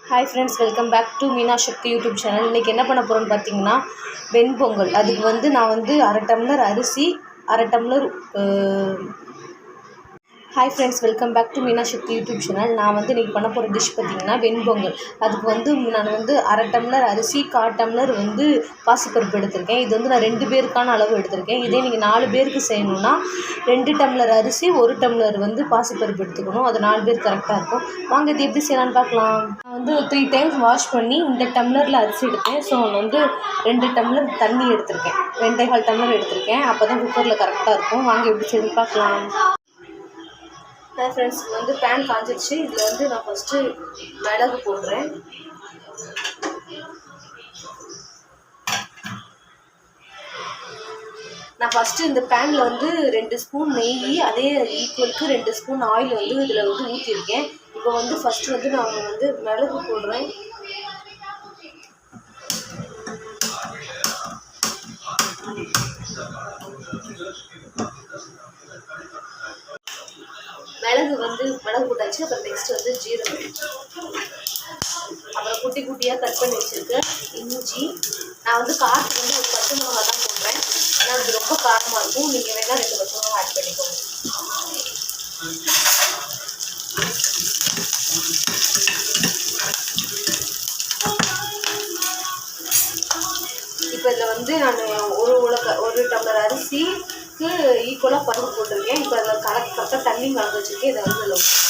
Hi friends, welcome back to Meena Sakthi YouTube channel. இன்றைக்கி என்ன பண்ண போகிறோன்னு பார்த்தீங்கன்னா வெண்பொங்கல். அதுக்கு நான் 1/2 டம்ளர் அரிசி, 1/2 tumbler hi friends, welcome back to Meena Sakthi YouTube channel. நான் இன்றைக்கி பண்ண போகிற டிஷ் பார்த்திங்கன்னா வெண்பொங்கல். அதுக்கு நான் 1/2 டம்ளர் அரிசி, 1/4 டம்ளர் பாசிப்பருப்பு எடுத்திருக்கேன். இது நான் 2 பேருக்கான அளவு எடுத்திருக்கேன். இதே நீங்கள் 4 பேருக்கு செய்யணுன்னா 2 டம்ளர் அரிசி, 1 டம்ளர் பாசிப்பருப்பு எடுத்துக்கணும். அது 4 பேர் கரெக்டாக இருக்கும். வாங்க இது எப்படி செய்யலான்னு பார்க்கலாம். நான் 3 டைம்ஸ் வாஷ் பண்ணி இந்த டம்ளரில் அரிசி எடுத்தேன். ஸோ 2 டம்ளர் தண்ணி எடுத்திருக்கேன். 2.25 டம்ளர் எடுத்திருக்கேன். அப்போ தான் குக்கரில் கரெக்டாக இருக்கும். வாங்க எப்படி செய்யணும்னு பார்க்கலாம். ஃப்ரெண்ட்ஸ், பேன் காஞ்சிடுச்சு. இதில் நான் ஃபஸ்ட்டு மிளகு போடுறேன். நான் ஃபஸ்ட்டு இந்த பேனில் 2 ஸ்பூன் நெய், அதே ஈக்குவலுக்கு 2 ஸ்பூன் ஆயில் இதில் ஊற்றிருக்கேன். இப்போ ஃபஸ்ட்டு நான் மிளகு போடுறேன். மிளகு போட்டாச்சு. அப்புறம் நெக்ஸ்ட் ஜீரகம், அப்புறம் குட்டி குட்டியாக கட் பண்ணி வச்சுருக்கேன் இஞ்சி. நான் காரத்துக்கு ஒரு பச்சை மிளகா தான் போடுறேன். ஏன்னா அது ரொம்ப காரமாக இருக்கும். நீங்கள் வேணால் 2 பச்சை மிளகா ஆட் பண்ணிக்கோங்க. இப்போ இதில் நான் ஒரு டம்ளர் அரிசிக்கு ஈக்குவலாக பருப்பு போட்டிருக்கேன். இப்போ அதில் கரெக்டாக தண்ணி கலந்து வச்சுருக்கேன். இதை இதில்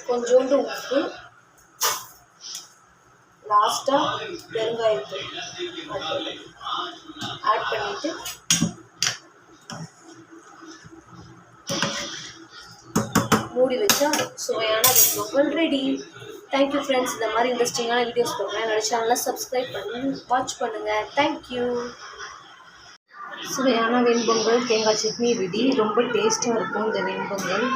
கொஞ்சோண்டு உப்பு, லாஸ்ட்டாக பெருங்காயத்தூள் ஆட் பண்ணிவிட்டு மூடி வச்சா சுவையான வெண்பொங்கல் ரெடி. Thank you friends. இந்த மாதிரி இன்ட்ரெஸ்டிங்கான வீடியோஸ் போடுறேன். என்னோட சேனலை சப்ஸ்கிரைப் பண்ணி வாட்ச் பண்ணுங்கள். தேங்க்யூ. சுவையான வெண்பொங்கல் தேங்காய் சட்னி ரெடி. ரொம்ப டேஸ்ட்டாக இருக்கும் இந்த வெண்பொங்கல்.